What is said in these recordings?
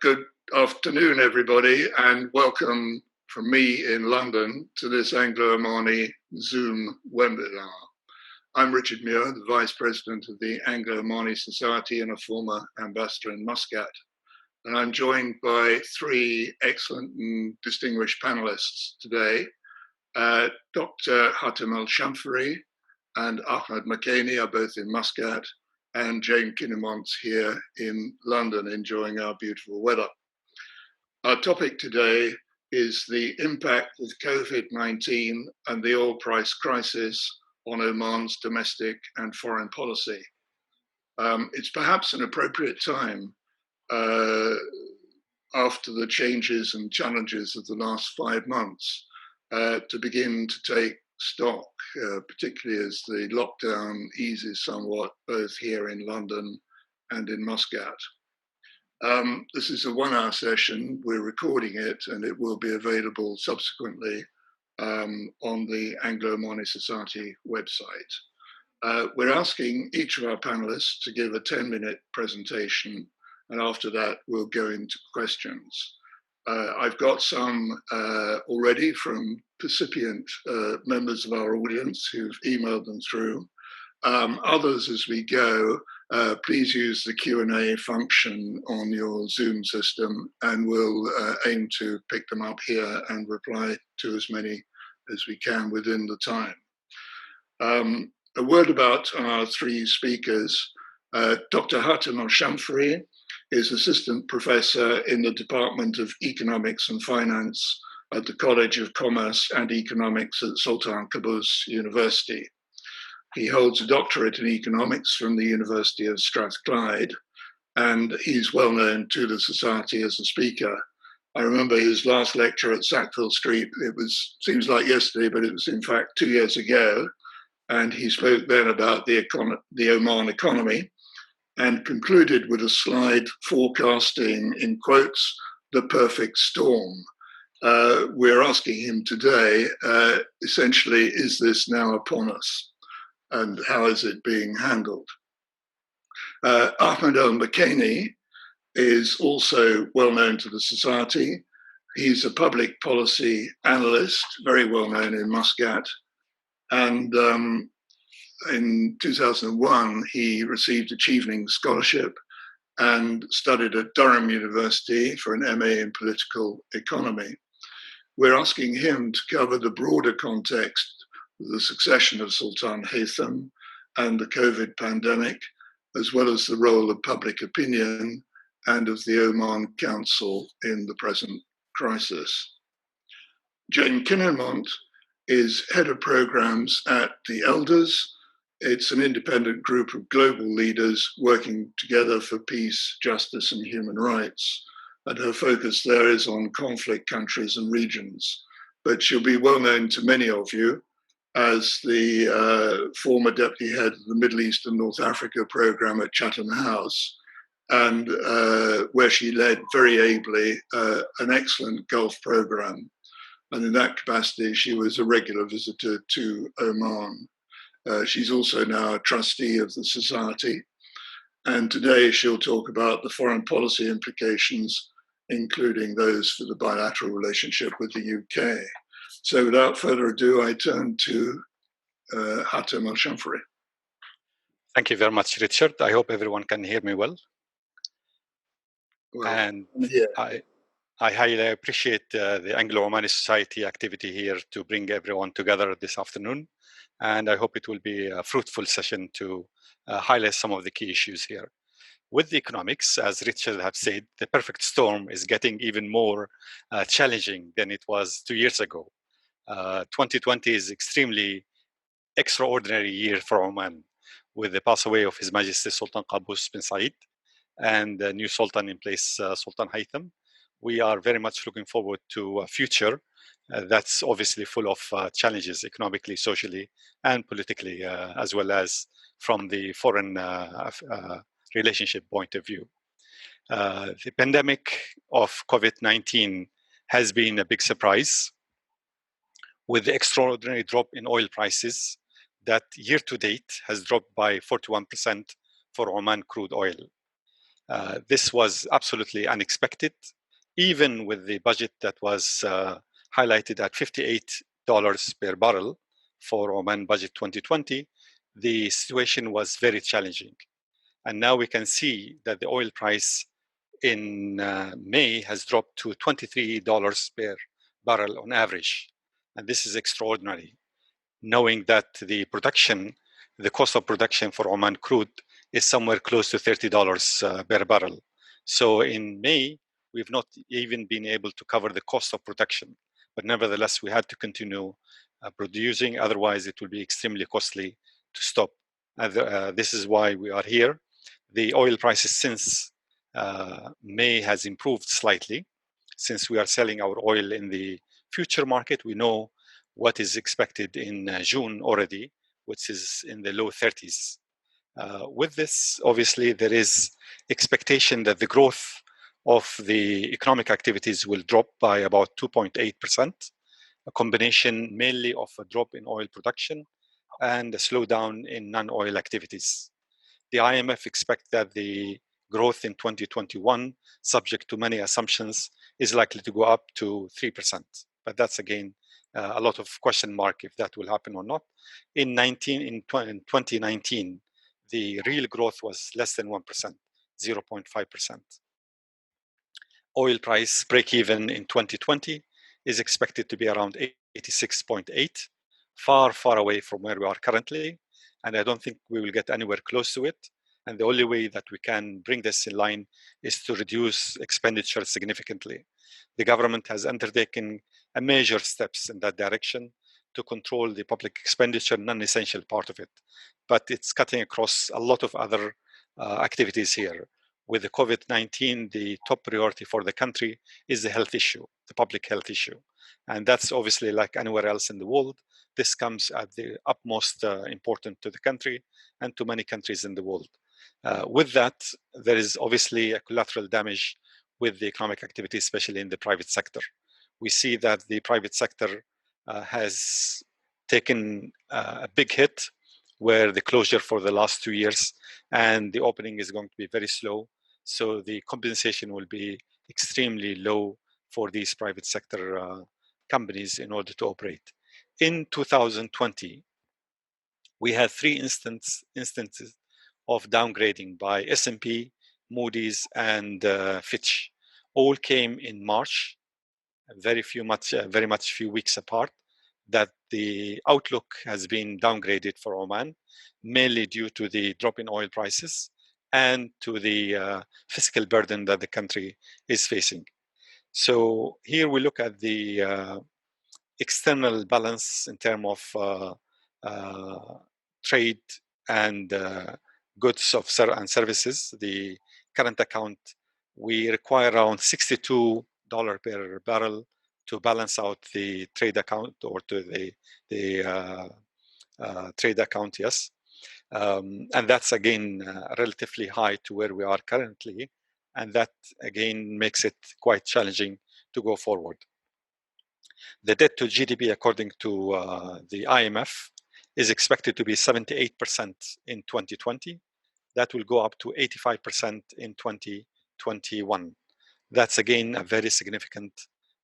Good afternoon, everybody, and welcome from me in London to this Anglo-Omani Zoom webinar. I'm Richard Muir, the Vice President of the Anglo-Omani Society and a former ambassador in Muscat. And I'm joined by three excellent and distinguished panelists today. Dr. Hatem El-Shamfari and Ahmed Makeni are both in Muscat, and Jane Kinnemont's here in London enjoying our beautiful weather. Our topic today is the impact of COVID-19 and the oil price crisis on Oman's domestic and foreign policy. It's perhaps an appropriate time after the changes and challenges of the last 5 months to begin to take stock, particularly as the lockdown eases somewhat, both here in London and in Muscat. This is a 1-hour session. We're recording it and it will be available subsequently on the Anglo-Omani Society website. We're asking each of our panelists to give a 10-minute presentation, and after that we'll go into questions. I've got some already from recipient members of our audience who've emailed them through. Others as we go, please use the Q&A function on your Zoom system and we'll aim to pick them up here and reply to as many as we can within the time. A word about our three speakers. Dr. Hatem El-Shamfari is Assistant Professor in the Department of Economics and Finance at the College of Commerce and Economics at Sultan Qaboos University. He holds a doctorate in economics from the University of Strathclyde, and he's well known to the Society as a speaker. I remember his last lecture at Sackville Street. Seems like yesterday, but it was in fact 2 years ago. And he spoke then about the Oman economy, and concluded with a slide forecasting, in quotes, the perfect storm. We're asking him today, essentially, is this now upon us? And how is it being handled? Ahmed El-Makeni is also well known to the Society. He's a public policy analyst, very well known in Muscat. And in 2001, he received a Chevening Scholarship and studied at Durham University for an MA in political economy. We're asking him to cover the broader context of the succession of Sultan Haytham and the COVID pandemic, as well as the role of public opinion and of the Oman Council in the present crisis. Jane Kinnemont is head of programs at the Elders. It's an independent group of global leaders working together for peace, justice, and human rights. And her focus there is on conflict countries and regions. But she'll be well known to many of you as the former deputy head of the Middle East and North Africa program at Chatham House, and where she led very ably an excellent Gulf program. And in that capacity, she was a regular visitor to Oman. She's also now a trustee of the Society. And today she'll talk about the foreign policy implications, including those for the bilateral relationship with the UK. So without further ado, I turn to Hatem El-Shamfari. Thank you very much, Richard. I hope everyone can hear me well. And yeah. I highly appreciate the Anglo-Omani Society activity here to bring everyone together this afternoon. And I hope it will be a fruitful session to highlight some of the key issues here. With the economics, as Richard have said, the perfect storm is getting even more challenging than it was 2 years ago. 2020 is extremely extraordinary year for Oman, with the pass away of His Majesty Sultan Qaboos bin Said and the new Sultan in place, Sultan Haytham. We are very much looking forward to a future that's obviously full of challenges economically, socially, and politically, as well as from the foreign relationship point of view. The pandemic of COVID-19 has been a big surprise, with the extraordinary drop in oil prices that year to date has dropped by 41% for Oman crude oil. This was absolutely unexpected, even with the budget that was highlighted at $58 per barrel for Oman Budget 2020. The situation was very challenging. And now we can see that the oil price in May has dropped to $23 per barrel on average. And this is extraordinary, knowing that the cost of production for Oman crude is somewhere close to $30 per barrel. So in May, we've not even been able to cover the cost of production. But nevertheless, we had to continue producing. Otherwise, it will be extremely costly to stop. This is why we are here. The oil prices since May has improved slightly. Since we are selling our oil in the future market, we know what is expected in June already, which is in the low 30s. With this, obviously, there is expectation that the growth of the economic activities will drop by about 2.8%, a combination mainly of a drop in oil production and a slowdown in non-oil activities. The IMF expects that the growth in 2021, subject to many assumptions, is likely to go up to 3%. But that's again a lot of question mark if that will happen or not. In 2019, the real growth was less than 1%, 0.5%. Oil price break-even in 2020 is expected to be around 86.8, far away from where we are currently. And I don't think we will get anywhere close to it. And the only way that we can bring this in line is to reduce expenditure significantly. The government has undertaken major steps in that direction to control the public expenditure, non-essential part of it. But it's cutting across a lot of other activities here. With the COVID-19, the top priority for the country is the health issue, the public health issue. And that's obviously like anywhere else in the world. This comes at the utmost important to the country and to many countries in the world. With that, there is obviously a collateral damage with the economic activity, especially in the private sector. We see that the private sector has taken a big hit, where the closure for the last 2 years and the opening is going to be very slow. So the compensation will be extremely low for these private sector companies in order to operate. In 2020, we had 3 instances of downgrading by S&P, Moody's, and Fitch. All came in March, very much few weeks apart. That the outlook has been downgraded for Oman, mainly due to the drop in oil prices and to the fiscal burden that the country is facing. So here we look at the external balance in terms of trade and goods and services. The current account, we require around $62 per barrel to balance out the trade account, or to the trade account, yes. And that's again relatively high to where we are currently. And that again makes it quite challenging to go forward. The debt to GDP, according to the IMF, is expected to be 78% in 2020. That will go up to 85% in 2021. That's again a very significant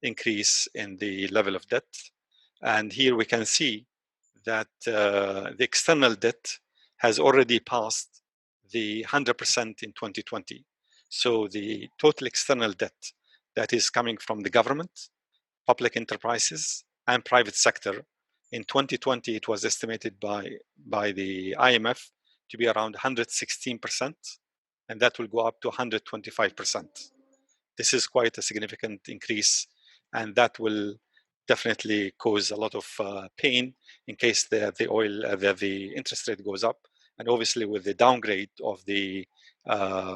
increase in the level of debt. And here we can see that the external debt has already passed the 100% in 2020. So the total external debt that is coming from the government, public enterprises, and private sector, in 2020, it was estimated by the IMF to be around 116%, and that will go up to 125%. This is quite a significant increase, and that will definitely cause a lot of pain in case the interest rate goes up. And obviously, with the downgrade of the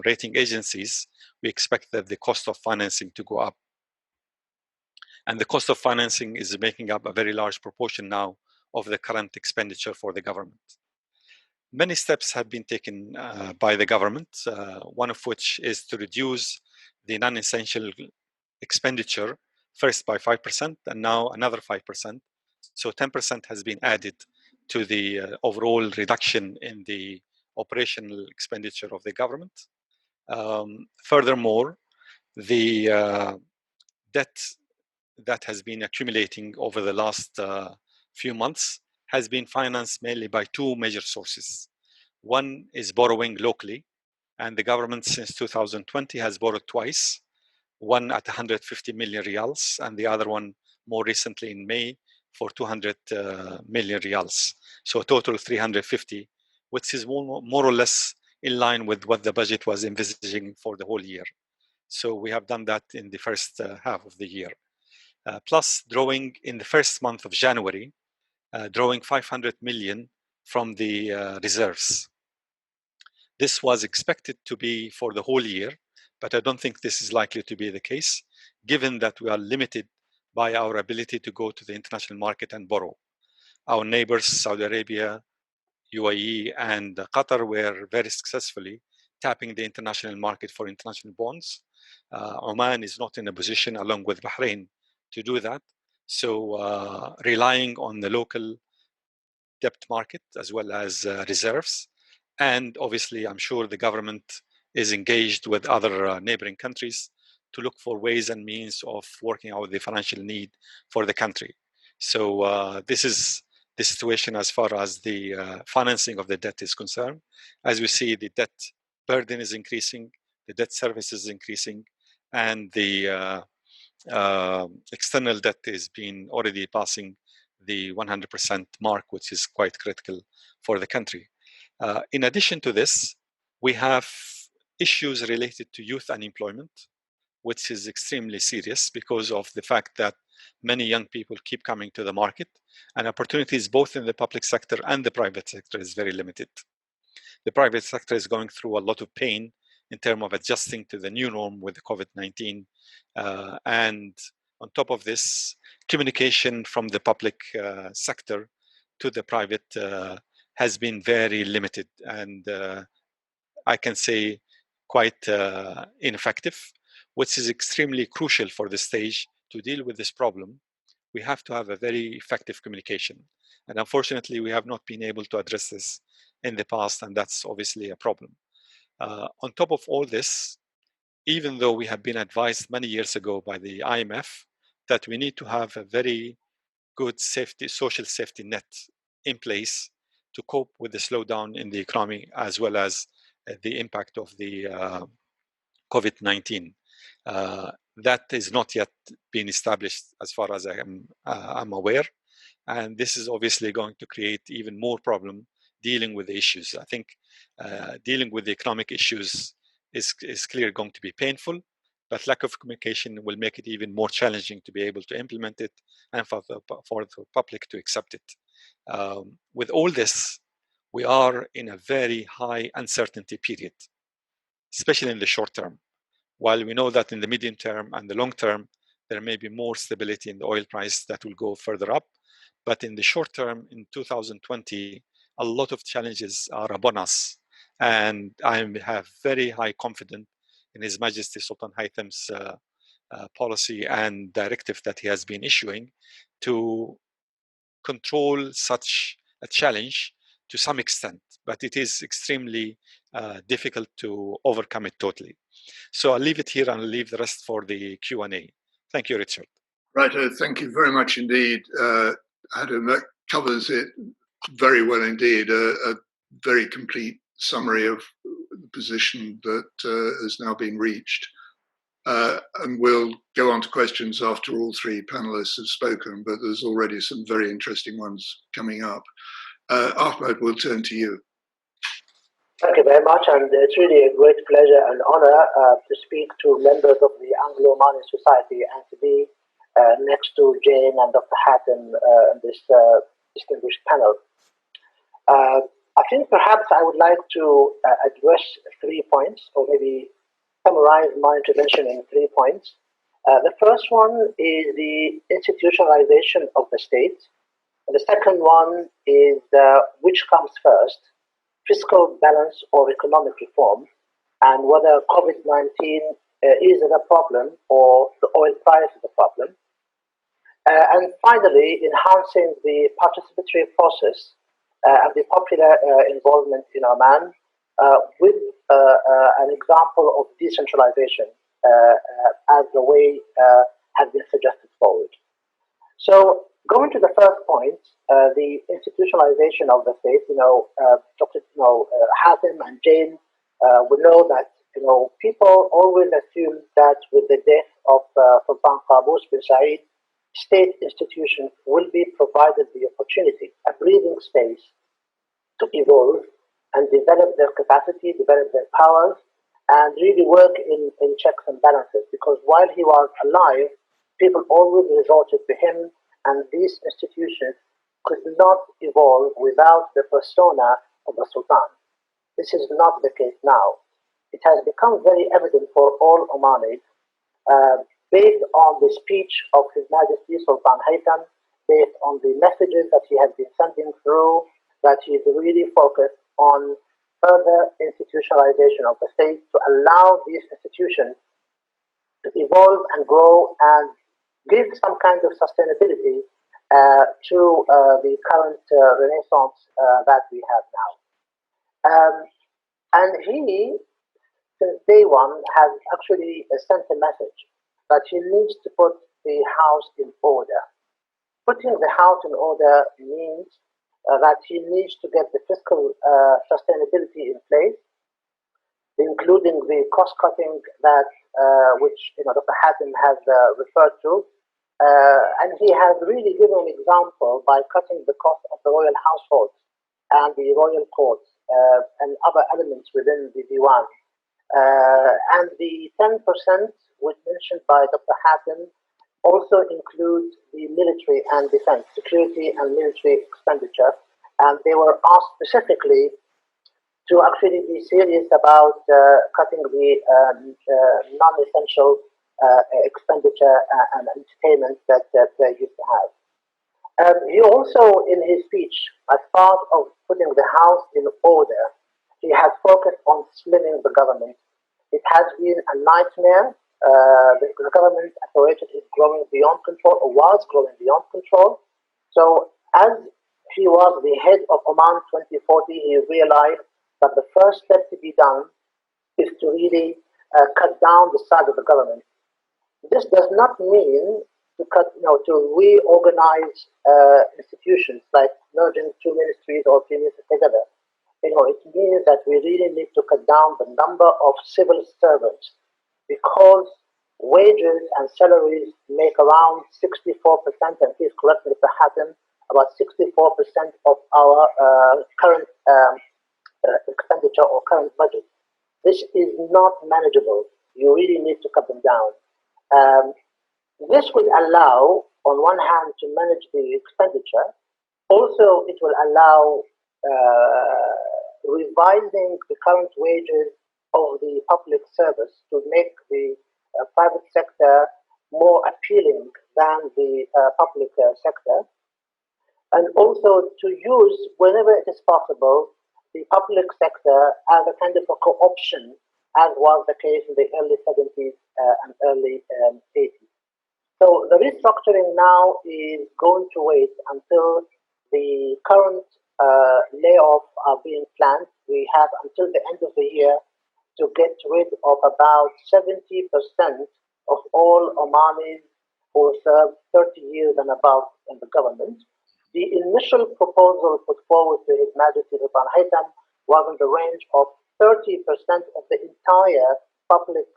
rating agencies, we expect that the cost of financing to go up. And the cost of financing is making up a very large proportion now of the current expenditure for the government. Many steps have been taken by the government, one of which is to reduce the non-essential expenditure, first by 5% and now another 5%. So 10% has been added to the overall reduction in the operational expenditure of the government. Furthermore, the debt that has been accumulating over the last few months has been financed mainly by two major sources. One is borrowing locally, and the government since 2020 has borrowed twice, one at 150 million riyals, and the other one more recently in May for 200 million riyals. So a total of 350, which is more or less in line with what the budget was envisaging for the whole year. So we have done that in the first half of the year. Plus drawing in the first month of January, drawing 500 million from the reserves. This was expected to be for the whole year, but I don't think this is likely to be the case, given that we are limited by our ability to go to the international market and borrow. Our neighbors, Saudi Arabia, UAE, and Qatar were very successfully tapping the international market for international bonds. Oman is not in a position, along with Bahrain, to do that. So relying on the local debt market as well as reserves. And obviously, I'm sure the government is engaged with other neighboring countries to look for ways and means of working out the financial need for the country. So this is the situation as far as the financing of the debt is concerned. As we see, the debt burden is increasing, the debt service is increasing, and the external debt is being already passing the 100% mark, which is quite critical for the country. In addition to this, we have issues related to youth unemployment, which is extremely serious because of the fact that many young people keep coming to the market, and opportunities both in the public sector and the private sector is very limited. The private sector is going through a lot of pain in terms of adjusting to the new norm with the COVID-19. And on top of this, communication from the public sector to the private has been very limited and I can say quite ineffective, which is extremely crucial for the stage to deal with this problem. We have to have a very effective communication. And unfortunately, we have not been able to address this in the past, and that's obviously a problem. On top of all this, even though we have been advised many years ago by the IMF that we need to have a very good social safety net in place to cope with the slowdown in the economy as well as the impact of the COVID-19. That is not yet been established as far as I'm aware. And this is obviously going to create even more problem dealing with the issues. I think dealing with the economic issues is clearly going to be painful, but lack of communication will make it even more challenging to be able to implement it and for the public to accept it. With all this, we are in a very high uncertainty period, especially in the short term. While we know that in the medium term and the long term, there may be more stability in the oil price that will go further up. But in the short term, in 2020, a lot of challenges are upon us. And I have very high confidence in His Majesty Sultan Haytham's policy and directive that he has been issuing to control such a challenge to some extent. But it is extremely difficult to overcome it totally. So I'll leave it here and I'll leave the rest for the Q&A. Thank you, Richard. Right, thank you very much indeed. Adam, that covers it very well indeed. A very complete summary of the position that has now been reached. And we'll go on to questions after all three panelists have spoken, but there's already some very interesting ones coming up. Ahmed, we'll turn to you. Thank you very much, and it's really a great pleasure and honor to speak to members of the Anglo-Omani Society and to be next to Jane and Dr. Hatton in this distinguished panel. I think perhaps I would like to address 3 points, or maybe summarize my intervention in 3 points. The first one is the institutionalization of the state. And the second one is which comes first, fiscal balance or economic reform, and whether COVID-19 is a problem or the oil price is a problem. And finally, enhancing the participatory process and the popular involvement in Oman with an example of decentralization as the way has been suggested forward. So going to the first point, the institutionalization of the state, Dr. Hatem and Jane will know that people always assume that with the death of Sultan Qaboos bin Said, state institutions will be provided the opportunity, a breathing space to evolve and develop their capacity, develop their powers, and really work in checks and balances. Because while he was alive, people always resorted to him, and these institutions could not evolve without the persona of the Sultan. This is not the case now. It has become very evident for all Omanis, based on the speech of His Majesty Sultan Haytham, based on the messages that he has been sending through, that he is really focused on further institutionalization of the state to allow these institutions to evolve and grow and give some kind of sustainability to the current renaissance that we have now. And he, since day one, has actually sent a message that he needs to put the house in order. Putting the house in order means that he needs to get the fiscal sustainability in place, including the cost cutting that which Dr. Hatem has referred to, and he has really given an example by cutting the cost of the royal households and the royal courts and other elements within the Diwan. And the 10%, which mentioned by Dr. Hatem, also includes the military and defense, security and military expenditure. And they were asked specifically to actually be serious about cutting the non-essential expenditure and entertainment that they used to have. He also, in his speech, as part of putting the house in order, he has focused on slimming the government. It has been a nightmare. The government authority is growing beyond control, or was growing beyond control. So as he was the head of Oman 2040, he realized that the first step to be done is to really cut down the size of the government. This does not mean to reorganize institutions like merging two ministries or three ministries together. It means that we really need to cut down the number of civil servants, because wages and salaries make around 64%, and please correct me if I happen, about 64% of our current expenditure or current budget. This is not manageable. You really need to cut them down. This will allow, on one hand, to manage the expenditure. Also, it will allow revising the current wages of the public service to make the private sector more appealing than the public sector. And also to use, whenever it is possible, the public sector as a kind of a co-option, as was the case in the early 70s and early 80s. So the restructuring now is going to wait until the current layoffs are being planned. We have until the end of the year to get rid of about 70% of all Omanis who served 30 years and above in the government. The initial proposal put forward to His Majesty Sultan Haytham was in the range of 30% of the entire public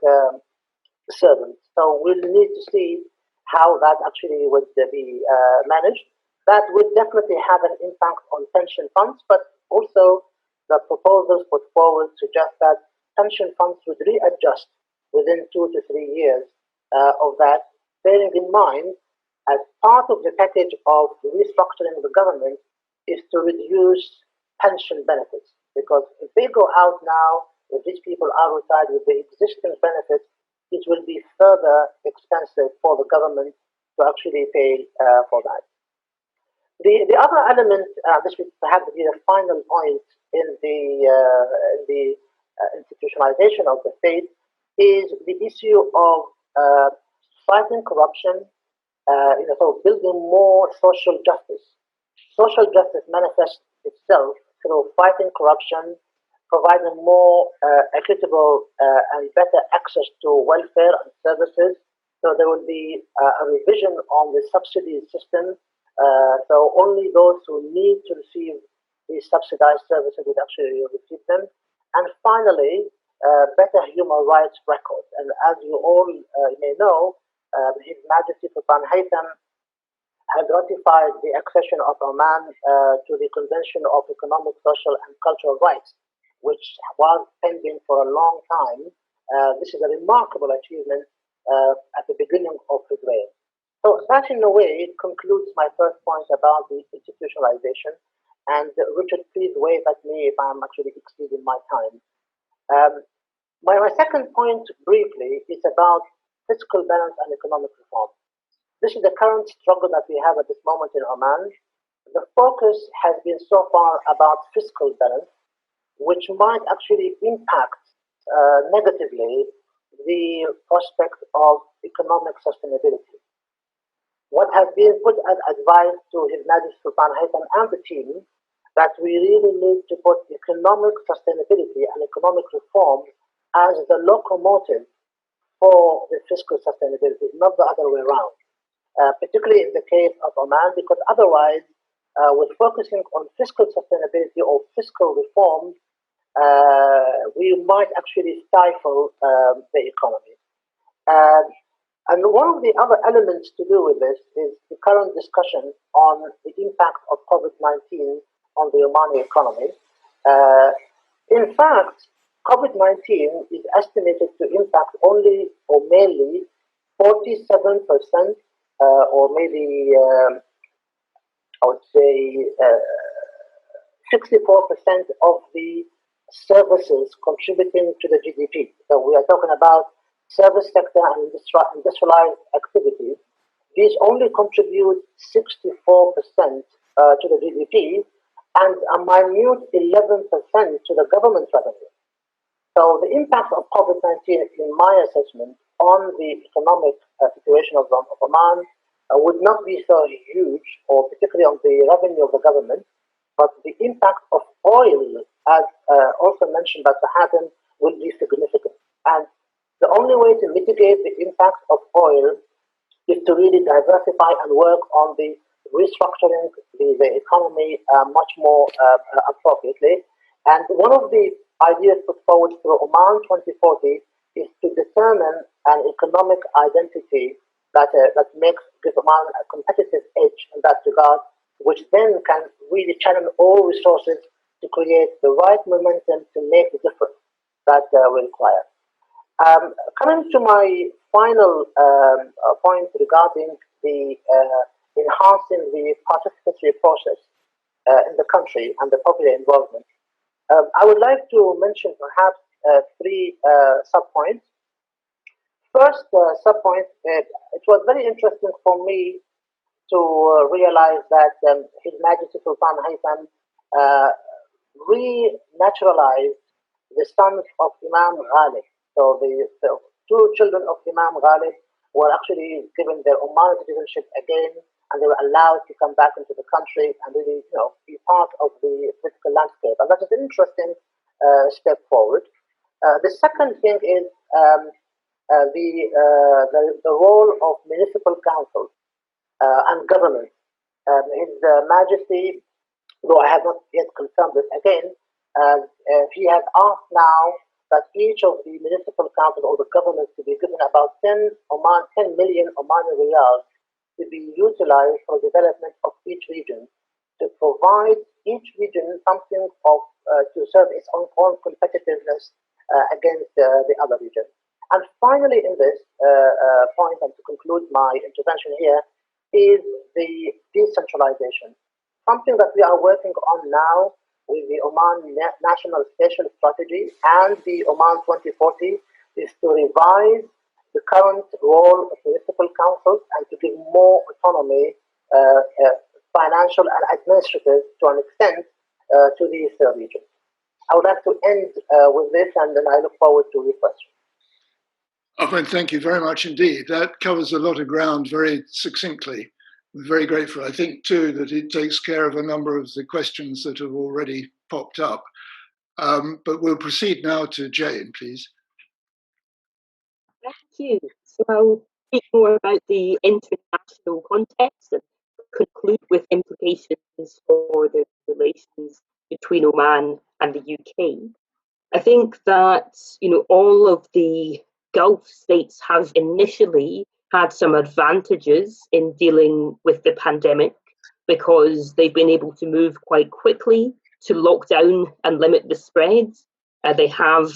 servants. So we'll need to see how that actually would be managed. That would definitely have an impact on pension funds, but also the proposals put forward suggest that pension funds would readjust within 2 to 3 years of that, bearing in mind, as part of the package of restructuring the government, is to reduce pension benefits. Because if they go out now, if these people are retired with the existing benefits, it will be further expensive for the government to actually pay for that. The other element, this would perhaps be the final point in the institutionalization of the state, is the issue of fighting corruption, so building more social justice. Social justice manifests itself through fighting corruption, providing more equitable and better access to welfare and services. So there will be a revision on the subsidy system. So only those who need to receive these subsidized services would actually receive them. And finally, better human rights record. And as you all may know, His Majesty Sultan Haytham has ratified the accession of Oman to the Convention of Economic, Social and Cultural Rights, which was pending for a long time. This is a remarkable achievement at the beginning of his reign. So that, in a way, concludes my first point about the institutionalization. And Richard, please wave at me if I'm actually exceeding my time. My second point, briefly, is about fiscal balance and economic reform. This is the current struggle that we have at this moment in Oman. The focus has been so far about fiscal balance, which might actually impact negatively the prospect of economic sustainability. What has been put as advice to His Majesty Sultan Haytham and the team that we really need to put economic sustainability and economic reform as the locomotive for the fiscal sustainability, not the other way around. Particularly in the case of Oman, because otherwise, with focusing on fiscal sustainability or fiscal reform, we might actually stifle the economy. And one of the other elements to do with this is the current discussion on the impact of COVID-19 on the Omani economy. In fact, COVID-19 is estimated to impact only or mainly 47%, or maybe I would say 64% of the services contributing to the GDP. So we are talking about service sector and industrialized activities. These only contribute 64% to the GDP and a minute 11% to the government revenue. So the impact of COVID-19, in my assessment, on the economic situation of Oman would not be so huge, or particularly on the revenue of the government, but the impact of oil, as also mentioned by Sahadan, will be significant. And the only way to mitigate the impact of oil is to really diversify and work on the restructuring the economy much more appropriately. And one of the ideas put forward through Oman 2040 is to determine an economic identity that gives Oman a competitive edge in that regard, which then can really channel all resources to create the right momentum to make the difference that we require. Coming to my final point regarding the enhancing the participatory process in the country and the popular involvement, I would like to mention perhaps three sub-points. First sub-point, it was very interesting for me to realize that His Majesty Sultan Haytham re-naturalized the sons of Imam Ghalib. So the two children of Imam Ghalib were actually given their Omani citizenship again, and they were allowed to come back into the country and really, be part of the political landscape. And that is an interesting step forward. The second thing is the role of municipal councils and government. His Majesty, though I have not yet confirmed this again, he has asked now that each of the municipal councils or the governments to be given about 10 million Omani riyals to be utilized for the development of each region, to provide each region something of to serve its own competitiveness against the other region. And finally, in this point, and to conclude my intervention here, is the decentralization. Something that we are working on now with the Oman National Spatial Strategy and the Oman 2040 is to revise the current role of municipal councils and to give more autonomy, financial and administrative to an extent, to these regions. I would like to end with this, and then I look forward to your questions. Ahmed, thank you very much indeed. That covers a lot of ground very succinctly. I'm very grateful. I think, too, that it takes care of a number of the questions that have already popped up. But we'll proceed now to Jane, please. Thank you. So I'll speak more about the international context and conclude with implications for the relations between Oman and the UK. I think that, all of the Gulf states have initially had some advantages in dealing with the pandemic because they've been able to move quite quickly to lock down and limit the spread. They have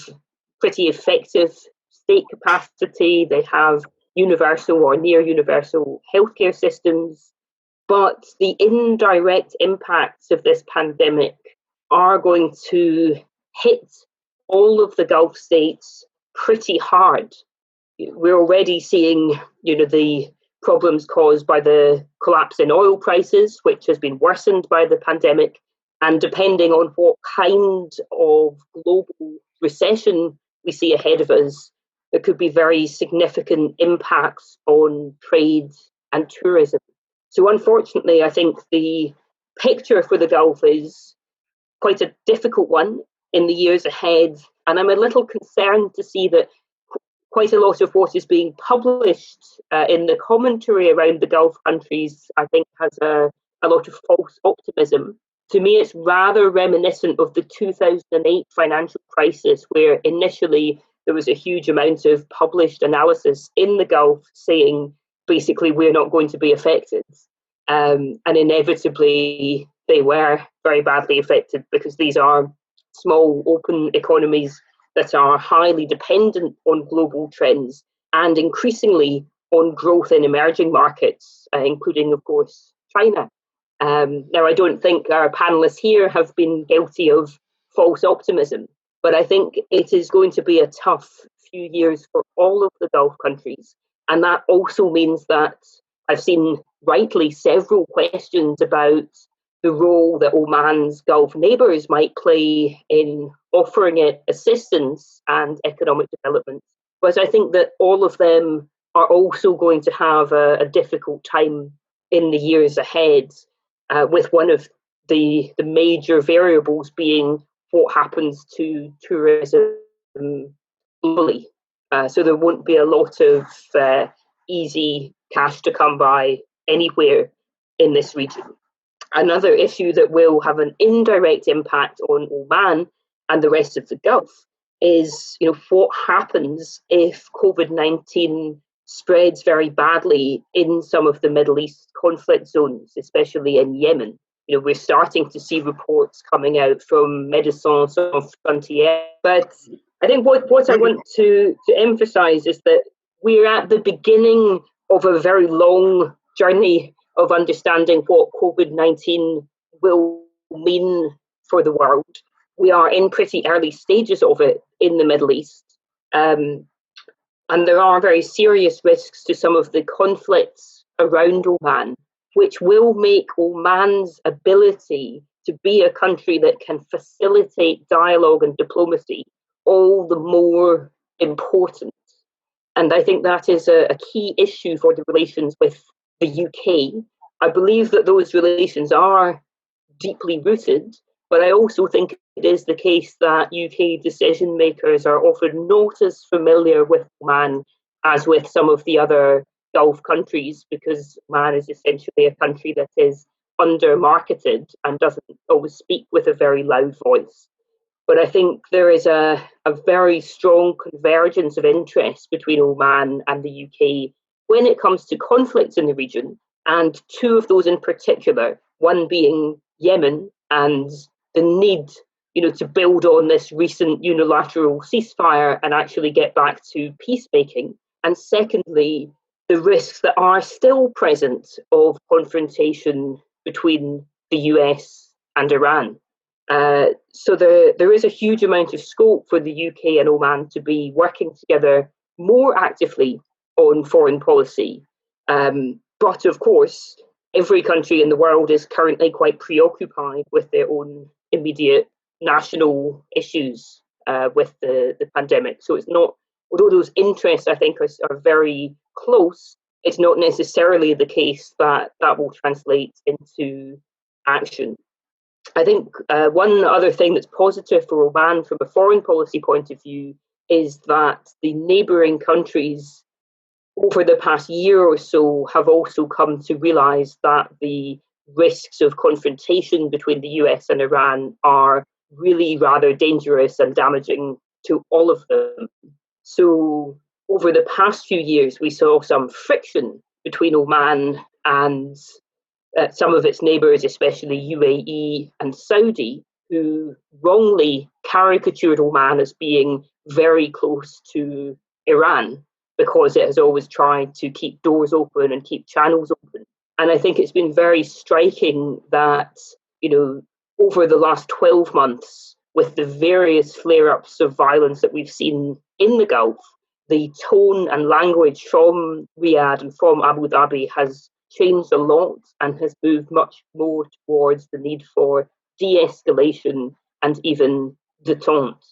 pretty effective state capacity. They have universal or near universal healthcare systems. But the indirect impacts of this pandemic are going to hit all of the Gulf states pretty hard. We're already seeing, the problems caused by the collapse in oil prices, which has been worsened by the pandemic. And depending on what kind of global recession we see ahead of us, there could be very significant impacts on trade and tourism. So unfortunately, I think the picture for the Gulf is quite a difficult one in the years ahead. And I'm a little concerned to see that quite a lot of what is being published in the commentary around the Gulf countries, I think, has a lot of false optimism. To me, it's rather reminiscent of the 2008 financial crisis, where initially there was a huge amount of published analysis in the Gulf saying, basically, we're not going to be affected. And inevitably, they were very badly affected because these are small, open economies that are highly dependent on global trends and increasingly on growth in emerging markets, including, of course, China. Now, I don't think our panelists here have been guilty of false optimism, but I think it is going to be a tough few years for all of the Gulf countries. And that also means that I've seen rightly several questions about the role that Oman's Gulf neighbours might play in offering it assistance and economic development. But I think that all of them are also going to have a difficult time in the years ahead, with one of the major variables being what happens to tourism globally. So there won't be a lot of easy cash to come by anywhere in this region. Another issue that will have an indirect impact on Oman and the rest of the Gulf is, what happens if COVID-19 spreads very badly in some of the Middle East conflict zones, especially in Yemen. We're starting to see reports coming out from Médecins Sans Frontières. But I think what I want to emphasize is that we're at the beginning of a very long journey of understanding what COVID-19 will mean for the world. We are in pretty early stages of it in the Middle East. And there are very serious risks to some of the conflicts around Oman, which will make Oman's ability to be a country that can facilitate dialogue and diplomacy all the more important. And I think that is a key issue for the relations with the UK. I believe that those relations are deeply rooted, but I also think it is the case that UK decision makers are often not as familiar with Oman as with some of the other Gulf countries, because Oman is essentially a country that is under-marketed and doesn't always speak with a very loud voice. But I think there is a very strong convergence of interest between Oman and the UK when it comes to conflicts in the region, and two of those in particular, one being Yemen and the need, to build on this recent unilateral ceasefire and actually get back to peacemaking. And secondly, the risks that are still present of confrontation between the US and Iran. So there is a huge amount of scope for the UK and Oman to be working together more actively on foreign policy. But of course, every country in the world is currently quite preoccupied with their own immediate national issues with the pandemic. So it's not, although those interests I think are very close, it's not necessarily the case that will translate into action. I think one other thing that's positive for Oman from a foreign policy point of view is that the neighbouring countries over the past year or so have also come to realise that the risks of confrontation between the US and Iran are really rather dangerous and damaging to all of them. So over the past few years, we saw some friction between Oman and some of its neighbours, especially UAE and Saudi, who wrongly caricatured Oman as being very close to Iran because it has always tried to keep doors open and keep channels open. And I think it's been very striking that, over the last 12 months, with the various flare-ups of violence that we've seen in the Gulf, the tone and language from Riyadh and from Abu Dhabi has changed a lot and has moved much more towards the need for de-escalation and even detente.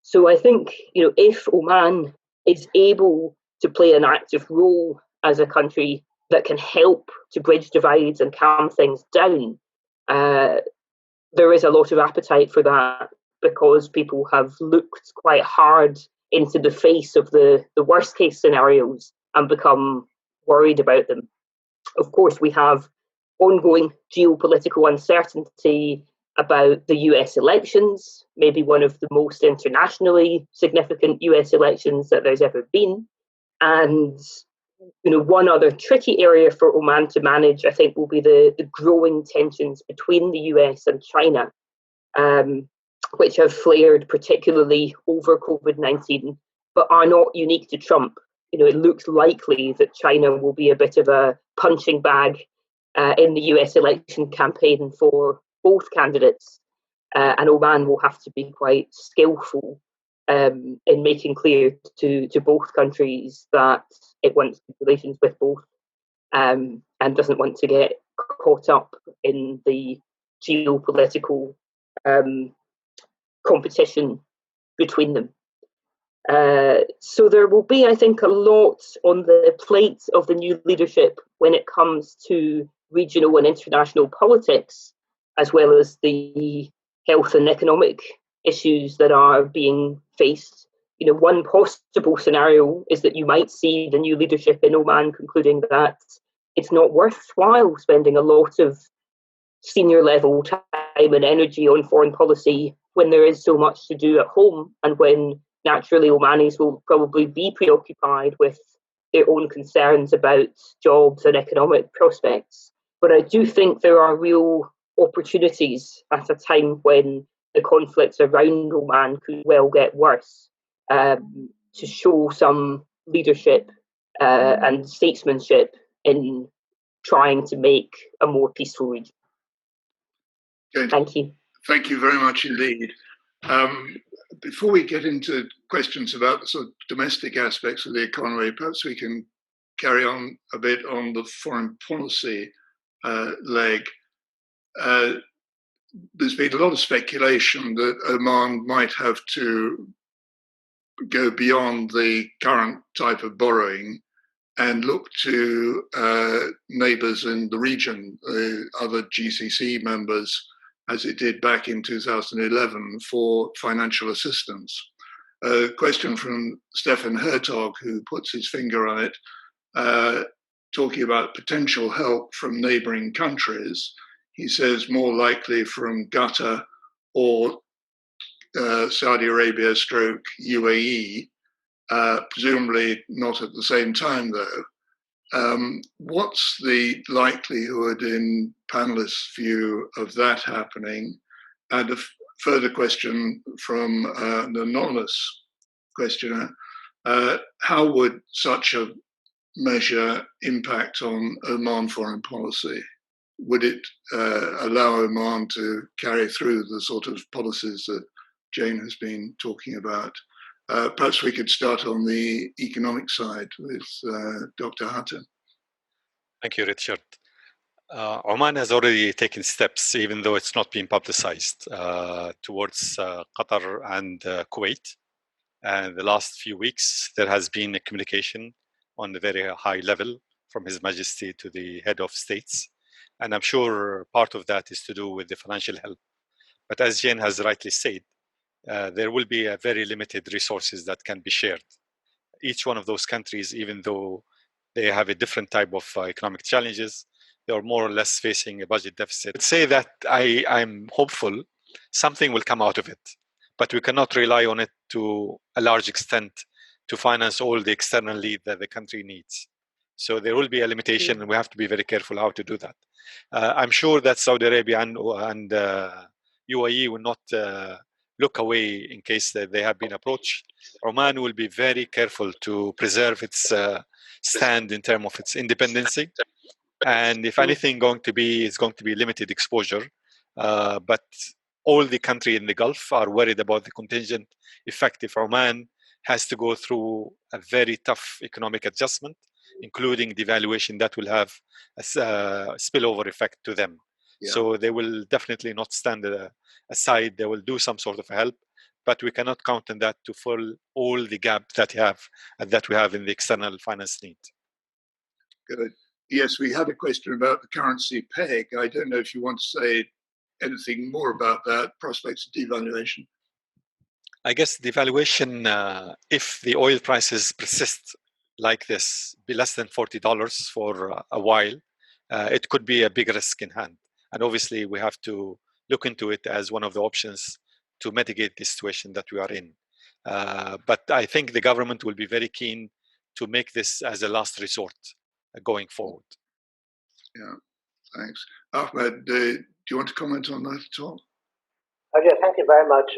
So I think, if Oman is able to play an active role as a country that can help to bridge divides and calm things down, there is a lot of appetite for that because people have looked quite hard into the face of the worst case scenarios and become worried about them. Of course, we have ongoing geopolitical uncertainty about the US elections, maybe one of the most internationally significant US elections that there's ever been. And one other tricky area for Oman to manage, I think, will be the growing tensions between the US and China, which have flared particularly over COVID-19, but are not unique to Trump. It looks likely that China will be a bit of a punching bag in the US election campaign for both candidates, and Oman will have to be quite skillful in making clear to both countries that it wants relations with both and doesn't want to get caught up in the geopolitical competition between them. So there will be, I think, a lot on the plate of the new leadership when it comes to regional and international politics, as well as the health and economic issues that are being faced. One possible scenario is that you might see the new leadership in Oman concluding that it's not worthwhile spending a lot of senior level time and energy on foreign policy when there is so much to do at home, and when naturally Omanis will probably be preoccupied with their own concerns about jobs and economic prospects. But I do think there are real opportunities at a time when the conflicts around Oman could well get worse, to show some leadership and statesmanship in trying to make a more peaceful region. Good. Thank you. Thank you very much indeed. Before we get into questions about the sort of domestic aspects of the economy, perhaps we can carry on a bit on the foreign policy leg. There's been a lot of speculation that Oman might have to go beyond the current type of borrowing and look to neighbours in the region, other GCC members, as it did back in 2011 for financial assistance. A question from Stefan Hertog, who puts his finger on it, talking about potential help from neighbouring countries. He says more likely from Qatar or Saudi Arabia / UAE, presumably not at the same time though. What's the likelihood in panelists' view of that happening? And a further question from an anonymous questioner, how would such a measure impact on Oman foreign policy? Would it allow Oman to carry through the sort of policies that Jane has been talking about? Perhaps we could start on the economic side with Dr. Hatton. Thank you, Richard. Oman has already taken steps, even though it's not been publicized, towards Qatar and Kuwait. And the last few weeks, there has been a communication on a very high level from His Majesty to the head of states. And I'm sure part of that is to do with the financial help But as Jane has rightly said, there will be a very limited resources that can be shared. Each one of those countries, even though they have a different type of economic challenges, they are more or less facing a budget deficit. I'd say that I'm hopeful something will come out of it, but we cannot rely on it to a large extent to finance all the external need that the country needs. So there will be a limitation, and we have to be very careful how to do that. I'm sure that Saudi Arabia and UAE will not look away in case that they have been approached. Oman will be very careful to preserve its stand in terms of its independency. And if anything, it's going to be limited exposure. But all the countries in the Gulf are worried about the contingent effect if Oman has to go through a very tough economic adjustment, including devaluation that will have a spillover effect to them. Yeah. So they will definitely not stand aside. They will do some sort of help, but we cannot count on that to fill all the gap that we have in the external finance need. Good. Yes, we had a question about the currency peg. I don't know if you want to say anything more about that, prospects of devaluation. I guess devaluation, if the oil prices persist like this, be less than $40 for a while, it could be a big risk in hand. And obviously, we have to look into it as one of the options to mitigate the situation that we are in. But I think the government will be very keen to make this as a last resort going forward. Yeah, thanks. Ahmed, do you want to comment on that at all? Okay, thank you very much.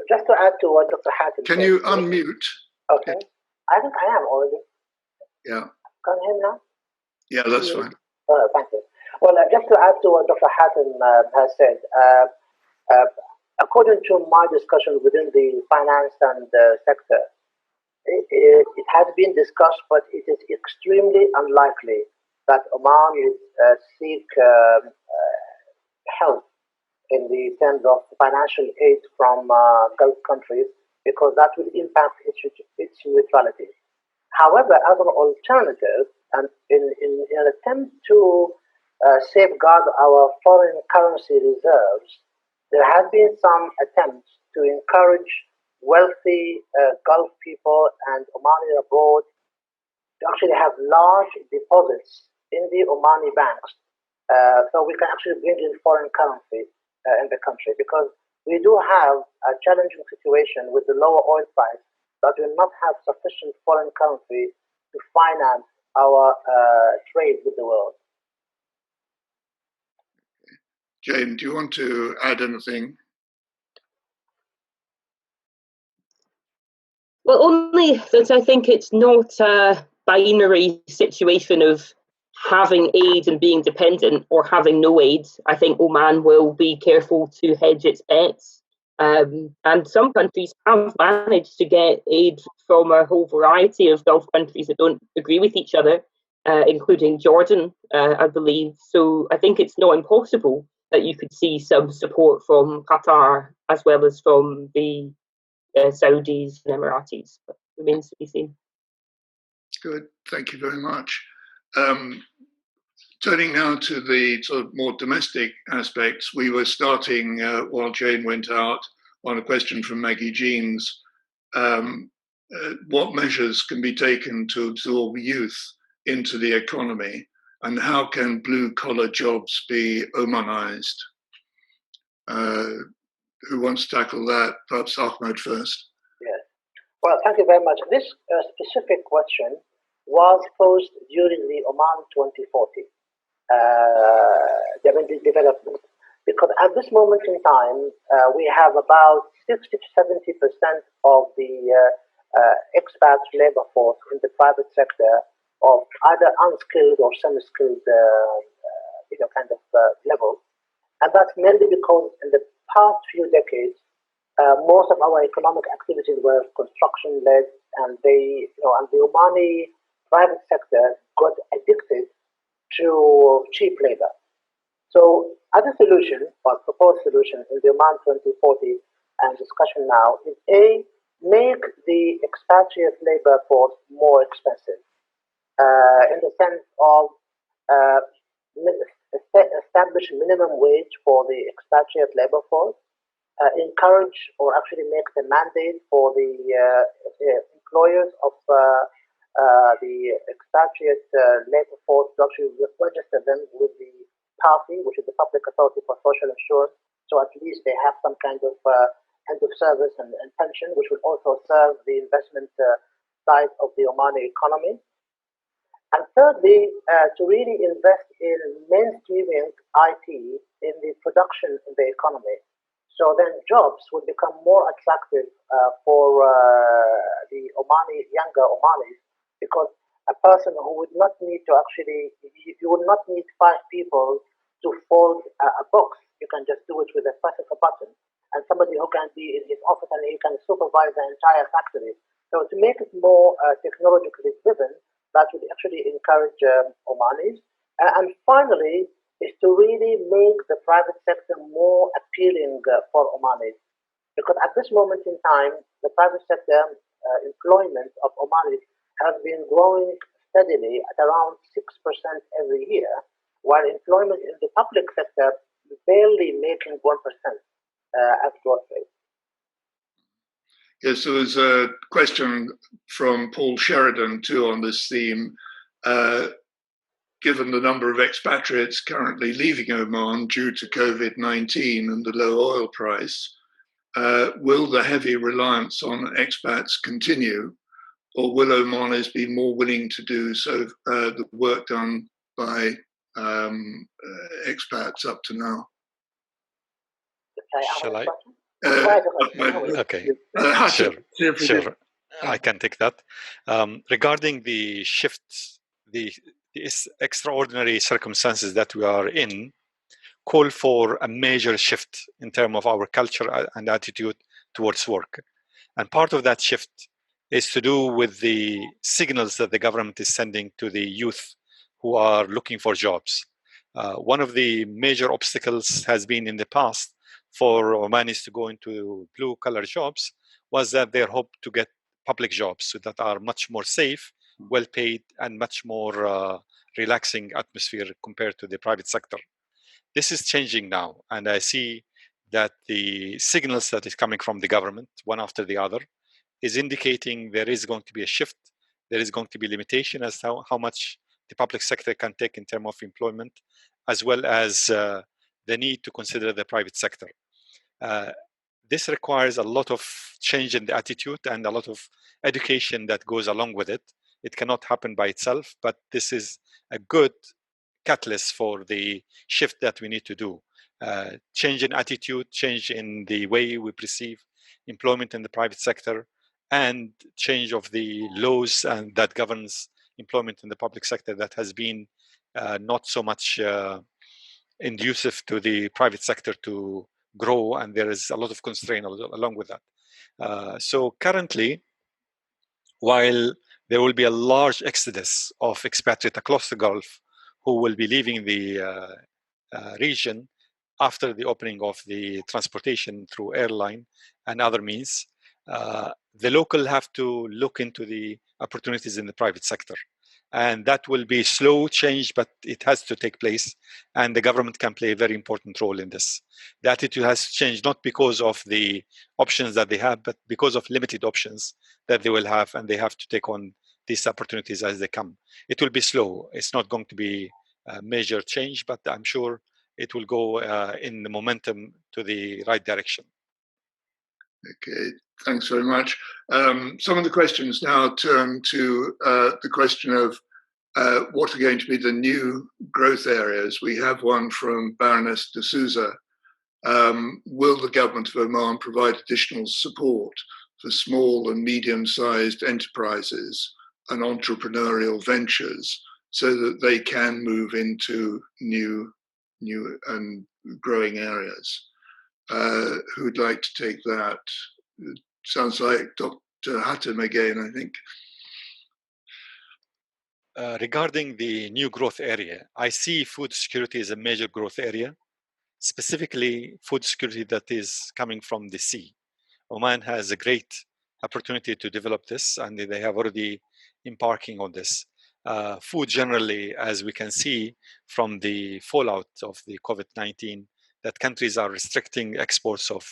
Just to add to what Dr. Hatton Can you unmute? Okay. I think I am already. Yeah. Can you hear me now? Yeah, that's fine. Thank you. Well, just to add to what Dr. Hatton has said, according to my discussion within the finance and sector, it has been discussed, but it is extremely unlikely that Oman will seek help in the terms of financial aid from Gulf countries, because that will impact its neutrality. However, as an alternative, and in an attempt to safeguard our foreign currency reserves, there have been some attempts to encourage wealthy Gulf people and Omani abroad to actually have large deposits in the Omani banks. So we can actually bring in foreign currency in the country, because we do have a challenging situation with the lower oil price that will not have sufficient foreign currency to finance our trade with the world. Jane, do you want to add anything? Well, only that I think it's not a binary situation of having aid and being dependent or having no aid. I think Oman will be careful to hedge its bets. And some countries have managed to get aid from a whole variety of Gulf countries that don't agree with each other, including Jordan, I believe. So I think it's not impossible that you could see some support from Qatar as well as from the Saudis and Emiratis, but remains to be seen. Good, thank you very much. Turning now to the sort of more domestic aspects, we were starting while Jane went out on a question from Maggie Jeans. What measures can be taken to absorb youth into the economy, and how can blue-collar jobs be Omanized? Who wants to tackle that? Perhaps Ahmed first. Yes. Well, thank you very much. This specific question was posed during the Oman 2040 development, because at this moment in time, we have about 60 to 70% of the expat labor force in the private sector of either unskilled or semi-skilled kind of level. And that's mainly because in the past few decades, most of our economic activities were construction-led, and the Omani private sector got addicted to cheap labor. So, as a solution, or proposed solution in the Oman 2040 and discussion now, is A, make the expatriate labor force more expensive, in the sense of establish minimum wage for the expatriate labor force, encourage or actually make the mandate for the employers of the expatriate labor force to actually register them with the PASI, which is the Public Authority for Social Insurance. So at least they have some kind of end of service and pension, which would also serve the investment side of the Omani economy. And thirdly, to really invest in mainstreaming IT in the production in the economy. So then jobs would become more attractive for the younger Omanis, because a person who would not need to actually, you would not need 5 people to fold a box. You can just do it with a press of a button. And somebody who can be in his office and he can supervise the entire factory. So to make it more technologically driven, that would actually encourage Omanis. And finally, is to really make the private sector more appealing for Omanis. Because at this moment in time, the private sector employment of Omanis has been growing steadily at around 6% every year, while employment in the public sector is barely making 1% as growth rate. Yes, there was a question from Paul Sheridan too on this theme. Given the number of expatriates currently leaving Oman due to COVID-19 and the low oil price, will the heavy reliance on expats continue, or will Omanis be more willing to do so the work done by expats up to now? Shall I? Okay. Sure. I can take that. Regarding the shifts, the extraordinary circumstances that we are in call for a major shift in terms of our culture and attitude towards work. And part of that shift is to do with the signals that the government is sending to the youth who are looking for jobs. One of the major obstacles has been in the past for Omanis to go into blue-collar jobs was that they hope to get public jobs that are much more safe, well-paid, and much more relaxing atmosphere compared to the private sector. This is changing now, and I see that the signals that is coming from the government, one after the other, is indicating there is going to be a shift. There is going to be limitation as to how much the public sector can take in terms of employment, as well as the need to consider the private sector. This requires a lot of change in the attitude and a lot of education that goes along with it. It cannot happen by itself, but this is a good catalyst for the shift that we need to do. Change in attitude, change in the way we perceive employment in the private sector, and change of the laws and that governs employment in the public sector that has been not so much inducive to the private sector to grow, and there is a lot of constraint along with that. So currently, while there will be a large exodus of expatriates across the Gulf who will be leaving the region after the opening of the transportation through airline and other means, the local have to look into the opportunities in the private sector. And that will be slow change, but it has to take place. And the government can play a very important role in this. The attitude has changed not because of the options that they have, but because of limited options that they will have, and they have to take on these opportunities as they come. It will be slow. It's not going to be a major change, but I'm sure it will go in the momentum to the right direction. Okay, thanks very much. Some of the questions now turn to the question of what are going to be the new growth areas. We have one from Baroness de Souza. Will the government of Oman provide additional support for small and medium-sized enterprises and entrepreneurial ventures so that they can move into new and growing areas? Who'd like to take that? It sounds like Dr. Hatem again, I think. Regarding the new growth area, I see food security as a major growth area, specifically food security that is coming from the sea. Oman has a great opportunity to develop this, and they have already embarking on this. Food generally, as we can see from the fallout of the COVID-19, that countries are restricting exports of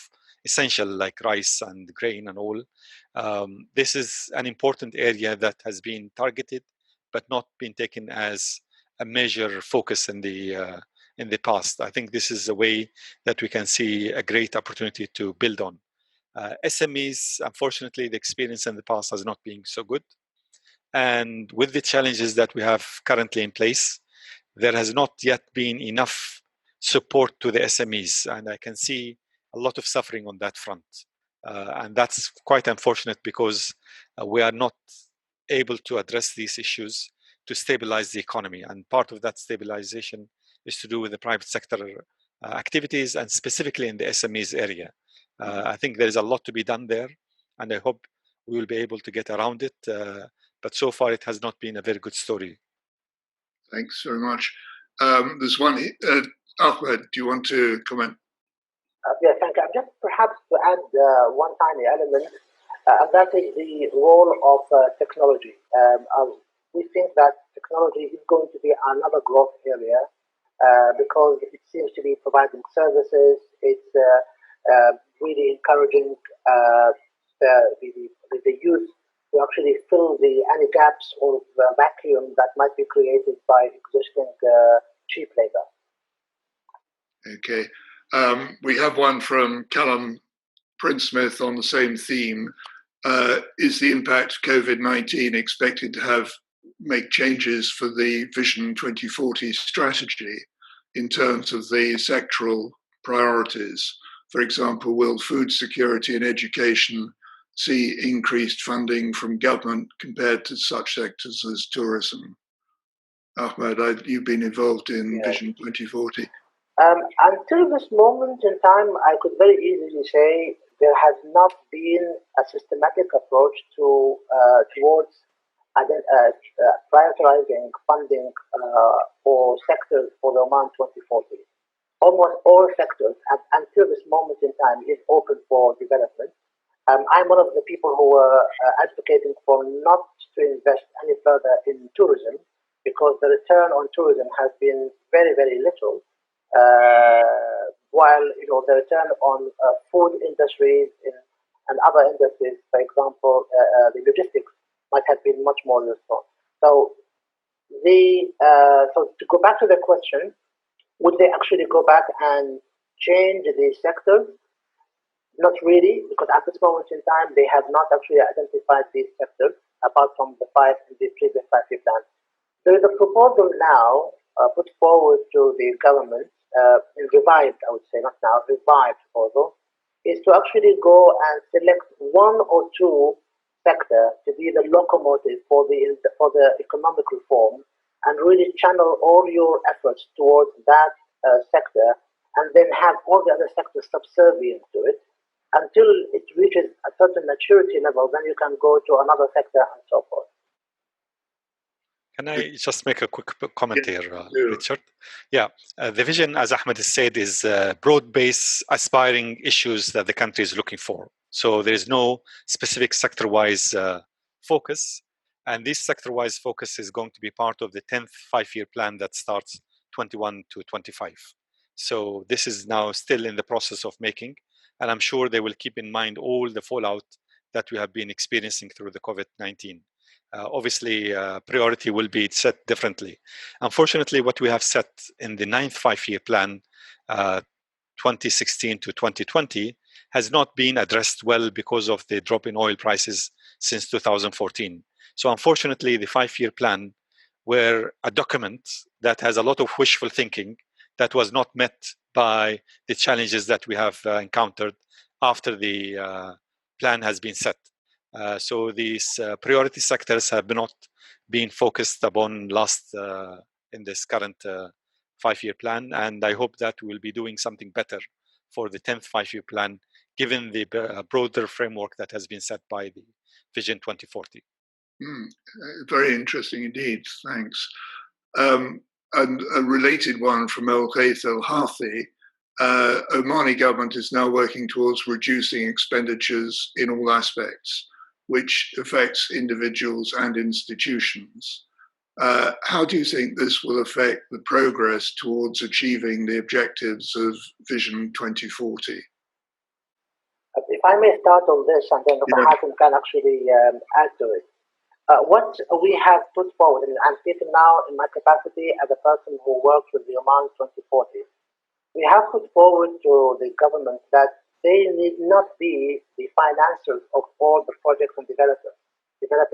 essential like rice and grain and all. This is an important area that has been targeted, but not been taken as a major focus in the past. I think this is a way that we can see a great opportunity to build on. SMEs, unfortunately, the experience in the past has not been so good. And with the challenges that we have currently in place, there has not yet been enough support to the SMEs. And I can see a lot of suffering on that front. And that's quite unfortunate because we are not able to address these issues to stabilize the economy. And part of that stabilization is to do with the private sector activities, and specifically in the SMEs area. I think there is a lot to be done there, and I hope we will be able to get around it. But so far, it has not been a very good story. Thanks very much. There's one, Ahmed, do you want to comment? Yes, thank you. Just perhaps to add one tiny element, and that is the role of technology. We think that technology is going to be another growth area because it seems to be providing services. It's really encouraging the youth to actually fill any gaps or vacuum that might be created by existing cheap labor. Okay. We have one from Callum Prince-Smith on the same theme. Is the impact of COVID-19 expected to make changes for the Vision 2040 strategy in terms of the sectoral priorities? For example, will food security and education see increased funding from government compared to such sectors as tourism? Ahmed, you've been involved in Vision 2040. Until this moment in time, I could very easily say there has not been a systematic approach towards prioritizing funding for sectors for the Oman 2040. Almost all sectors, until this moment in time, is open for development. I'm one of the people who are advocating for not to invest any further in tourism because the return on tourism has been very, very little. While the return on food industries and other industries, for example, the logistics might have been much more useful. So to go back to the question, would they actually go back and change these sectors? Not really, because at this moment in time, they have not actually identified these sectors, apart from the 5 in the previous 5-year plan. There is a proposal now put forward to the government, revived, I would say, not now, revived proposal, is to actually go and select 1 or 2 sectors to be the locomotive for the economic reform, and really channel all your efforts towards that sector, and then have all the other sectors subservient to it until it reaches a certain maturity level. Then you can go to another sector and so forth. Can I just make a quick comment here, Richard? Yeah, the vision, as Ahmed has said, is broad-based, aspiring issues that the country is looking for. So there is no specific sector-wise focus. And this sector-wise focus is going to be part of the 10th 5-year plan that starts 21 to 25. So this is now still in the process of making. And I'm sure they will keep in mind all the fallout that we have been experiencing through the COVID-19. Obviously, priority will be set differently. Unfortunately, what we have set in the 9th 5-year plan, 2016 to 2020, has not been addressed well because of the drop in oil prices since 2014. So unfortunately, the 5-year plan were a document that has a lot of wishful thinking that was not met by the challenges that we have encountered after the plan has been set. So these priority sectors have not been focused upon in this current 5-year plan, and I hope that we'll be doing something better for the 10th 5-year plan, given the broader framework that has been set by the Vision 2040. Very interesting indeed, thanks. And a related one from El Ghaith El Houthi, Omani government is now working towards reducing expenditures in all aspects, which affects individuals and institutions. How do you think this will affect the progress towards achieving the objectives of Vision 2040? If I may start on this, and then Dr. Hatem can actually add to it. What we have put forward, and I'm speaking now in my capacity as a person who works with the Oman 2040, we have put forward to the government that they need not be the financiers of all the projects and development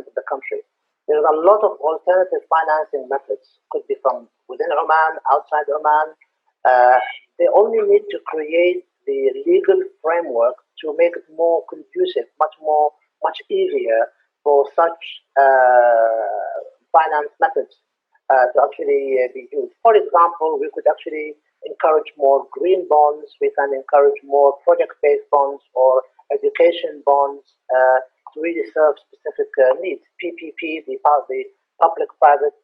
of the country. There is a lot of alternative financing methods. Could be from within Oman, outside Oman. They only need to create the legal framework to make it more conducive, much easier for such finance methods to actually be used. For example, we could actually encourage more green bonds. We can encourage more project-based bonds or education bonds to really serve specific needs. PPP, the public-private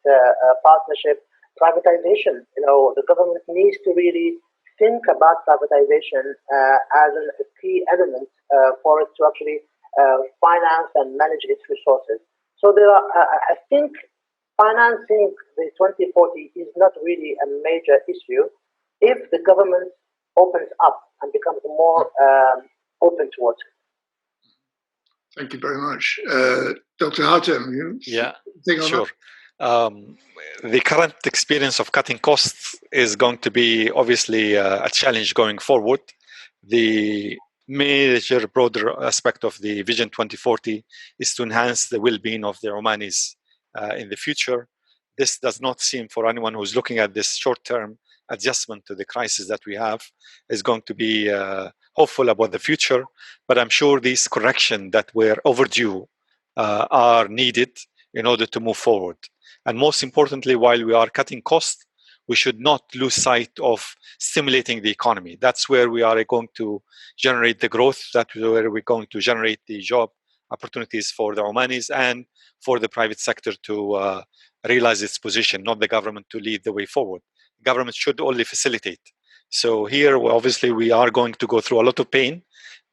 partnership, privatization. The government needs to really think about privatization as a key element for it to actually finance and manage its resources. So there are, I think, financing the 2040 is not really a major issue if the government opens up and becomes more open towards it. Thank you very much. Dr. Hatem, sure. The current experience of cutting costs is going to be obviously a challenge going forward. The major broader aspect of the Vision 2040 is to enhance the well-being of the Omanis in the future. This does not seem, for anyone who's looking at this short-term adjustment to the crisis that we have, is going to be hopeful about the future. But I'm sure these corrections that were overdue are needed in order to move forward. And most importantly, while we are cutting costs, we should not lose sight of stimulating the economy. That's where we are going to generate the growth. That's where we're going to generate the job opportunities for the Omanis and for the private sector to realize its position, not the government to lead the way forward. The government should only facilitate. So here, obviously, we are going to go through a lot of pain.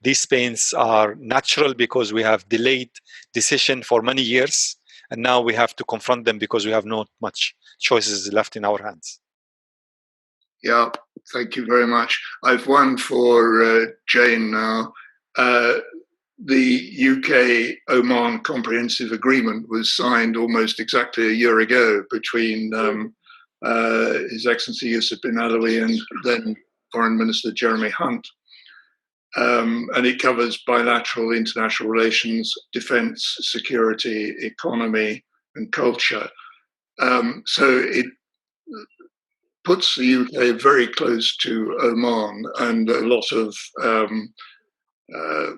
These pains are natural because we have delayed decision for many years. And now we have to confront them because we have not much choices left in our hands. Yeah, thank you very much. I've one for Jane now. The UK-Oman Comprehensive Agreement was signed almost exactly a year ago between His Excellency Yusuf bin Alawi and then Foreign Minister Jeremy Hunt. And it covers bilateral international relations, defense, security, economy, and culture. So it puts the UK very close to Oman and a lot of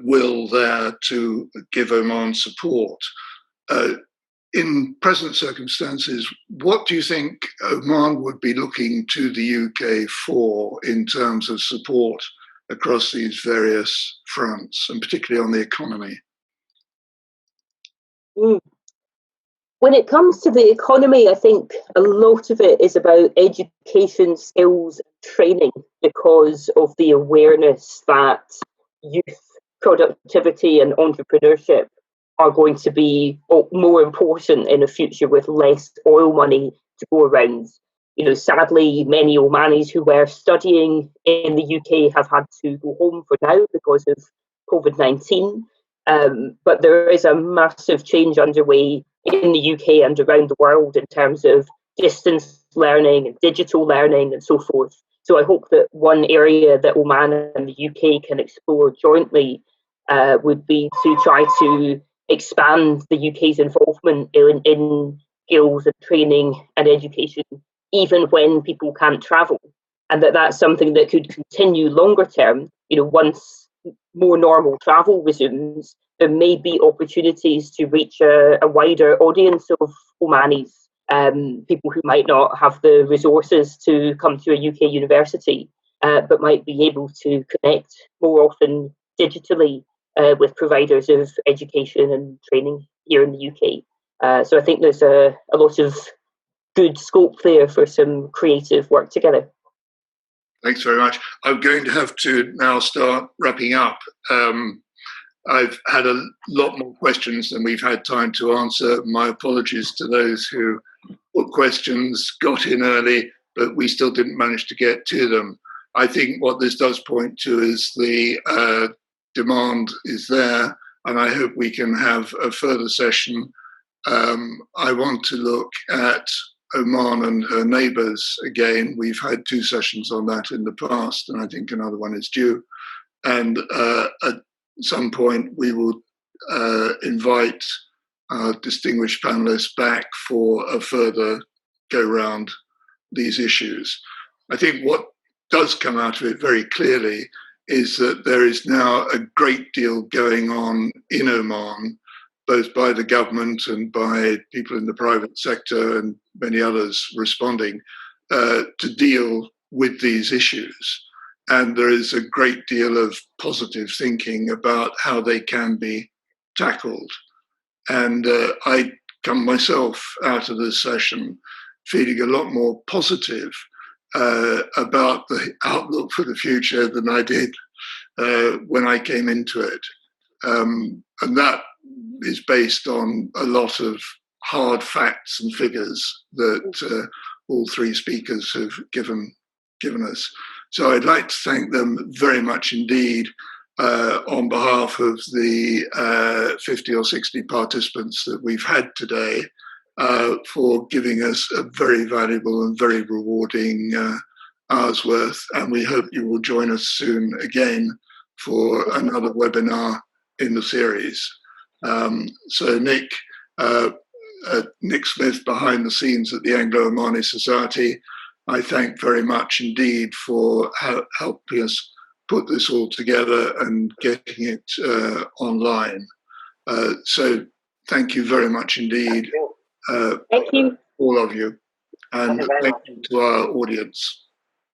will there to give Oman support. In present circumstances, what do you think Oman would be looking to the UK for in terms of support across these various fronts, and particularly on the economy? When it comes to the economy, I think a lot of it is about education, skills, and training, because of the awareness that youth productivity and entrepreneurship are going to be more important in the future with less oil money to go around. Sadly, many Omanis who were studying in the UK have had to go home for now because of COVID-19. But there is a massive change underway in the UK and around the world in terms of distance learning and digital learning and so forth. So I hope that one area that Oman and the UK can explore jointly would be to try to expand the UK's involvement in skills and training and education, even when people can't travel, and that's something that could continue longer term. Once more normal travel resumes, there may be opportunities to reach a wider audience of Omanis, people who might not have the resources to come to a UK university, but might be able to connect more often digitally with providers of education and training here in the UK. So I think there's a lot of good scope there for some creative work together. Thanks very much. I'm going to have to now start wrapping up. I've had a lot more questions than we've had time to answer. My apologies to those who put questions, got in early, but we still didn't manage to get to them. I think what this does point to is the demand is there, and I hope we can have a further session. I want to look at Oman and her neighbours again. We've had 2 sessions on that in the past, and I think another one is due. And at some point, we will invite our distinguished panelists back for a further go round these issues. I think what does come out of it very clearly is that there is now a great deal going on in Oman, both by the government and by people in the private sector and many others responding to deal with these issues. And there is a great deal of positive thinking about how they can be tackled. And I come myself out of this session feeling a lot more positive about the outlook for the future than I did when I came into it. And that is based on a lot of hard facts and figures that all 3 speakers have given us. So I'd like to thank them very much indeed on behalf of the 50 or 60 participants that we've had today for giving us a very valuable and very rewarding hour's worth. And we hope you will join us soon again for another webinar in the series. So Nick Smith behind the scenes at the Anglo-Omani Society, I thank very much indeed for helping us put this all together and getting it online. So thank you very much indeed. Thank you. All of you. And thank you to our audience.